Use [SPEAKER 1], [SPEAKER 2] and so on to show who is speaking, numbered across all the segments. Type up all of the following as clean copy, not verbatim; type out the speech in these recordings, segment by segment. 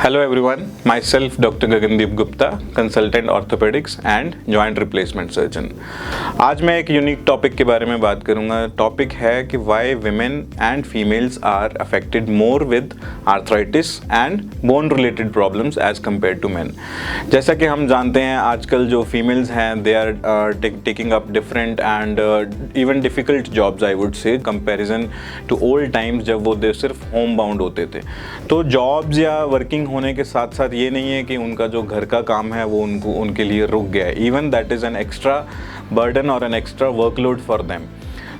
[SPEAKER 1] Hello everyone, myself Dr. Gagandeep Gupta, consultant orthopedics and joint replacement surgeon. आज मैं एक unique topic के बारे में बात करूंगा. टॉपिक है कि why women and females are affected more with arthritis and bone related problems as compared to men. जैसा कि हम जानते हैं आजकल जो females हैं they are taking up different and even difficult jobs I would say comparison to old times जब वो सिर्फ home bound होते थे. तो जॉब्स या वर्किंग होने के साथ साथ ये नहीं है कि उनका जो घर का काम है वो उनके लिए रुक गया है. Even that is an extra burden और an extra workload for them.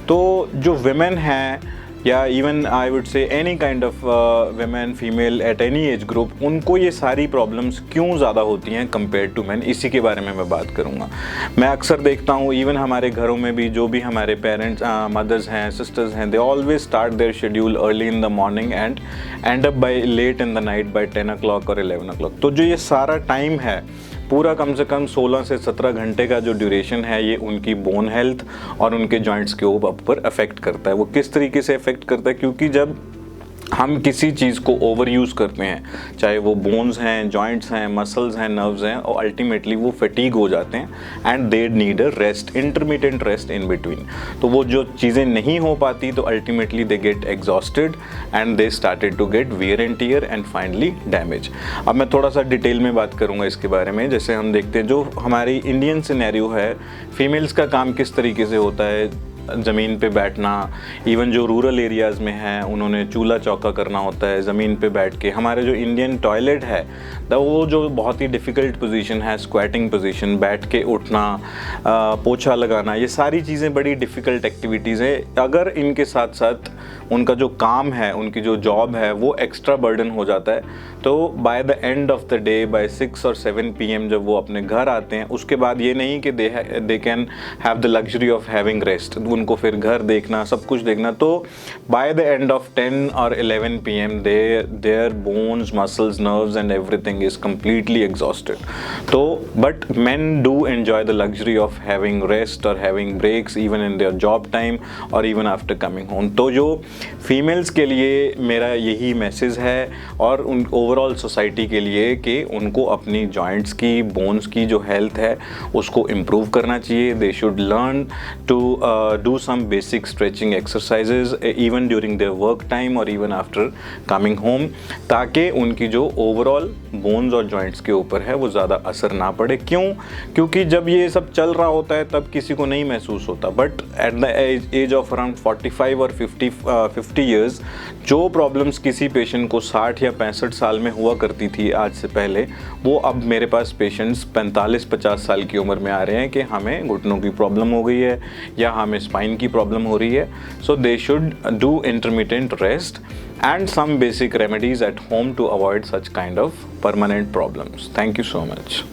[SPEAKER 1] तो जो विमेन हैं या even I would say any kind of women female at any age group, उनको ये सारी प्रॉब्लम्स क्यों ज़्यादा होती हैं कंपेयर टू मैन, इसी के बारे में मैं बात करूँगा. मैं अक्सर देखता हूँ इवन हमारे घरों में भी जो भी हमारे पेरेंट्स मदर्स हैं सिस्टर्स हैं, they always start their schedule early in the morning and end up by late in the night by 10 o'clock और 11 o'clock. तो जो ये सारा टाइम है पूरा कम से कम 16 से 17 घंटे का जो ड्यूरेशन है ये उनकी बोन हेल्थ और उनके जॉइंट्स के ऊपर अफेक्ट करता है. वो किस तरीके से अफेक्ट करता है, क्योंकि जब हम किसी चीज़ को ओवर यूज़ करते हैं, चाहे वो बोन्स हैं, जॉइंट्स हैं, मसल्स हैं, नर्व्स हैं, और अल्टीमेटली वो फटीग हो जाते हैं and they need a rest, intermittent rest in between. तो वो जो चीज़ें नहीं हो पाती तो ultimately they get exhausted and they started to get wear and tear and finally damage. अब मैं थोड़ा सा डिटेल में बात करूँगा इसके बारे में. जैसे हम देखते हैं जो हमारी इंडियन सिनेरियो है, फीमेल्स का काम किस तरीके से होता है, ज़मीन पे बैठना. इवन जो रूरल एरियाज़ में है उन्होंने चूल्हा चौका करना होता है ज़मीन पे बैठ के. हमारे जो इंडियन टॉयलेट है वो जो बहुत ही डिफ़िकल्ट पोजीशन है, स्क्वैटिंग पोजीशन, बैठ के उठना, पोछा लगाना, ये सारी चीज़ें बड़ी डिफ़िकल्ट एक्टिविटीज़ हैं. अगर इनके साथ साथ उनका जो काम है, उनकी जो जॉब है वो एक्स्ट्रा बर्डन हो जाता है, तो by the end of the day by 6 और 7 PM जब वो अपने घर आते हैं, उसके बाद ये नहीं कि they can have the luxury of having rest, उनको फिर घर देखना, सब कुछ देखना. तो बाय द एंड ऑफ 10 और 11 PM their bones, muscles, nerves and everything is completely exhausted. तो but men do enjoy the luxury of having rest or having breaks even in their job time or even after coming home. तो जो females के लिए मेरा यही message है और उन ओवरऑल सोसाइटी के लिए कि उनको अपनी जॉइंट्स की, बोन्स की जो हेल्थ है उसको इम्प्रूव करना चाहिए. They should learn to do some basic stretching exercises even during their work time और इवन आफ्टर कमिंग होम, ताकि उनकी जो ओवरऑल बोन्स और जॉइंट्स के ऊपर है वो ज़्यादा असर ना पड़े. क्यों? क्योंकि जब ये सब चल रहा होता है तब किसी को नहीं महसूस होता, but at the age of around 45 और 50 ईयर्स जो प्रॉब्लम्स किसी पेशेंट को 60 या 65 साल में हुआ करती थी आज से पहले, वो अब मेरे पास पेशेंट्स 45-50 साल की उम्र में आ रहे हैं कि हमें घुटनों की प्रॉब्लम हो गई है या हमें स्पाइन की प्रॉब्लम हो रही है. So they should do intermittent rest and some basic remedies at home to avoid such kind of permanent problems. Thank you so much.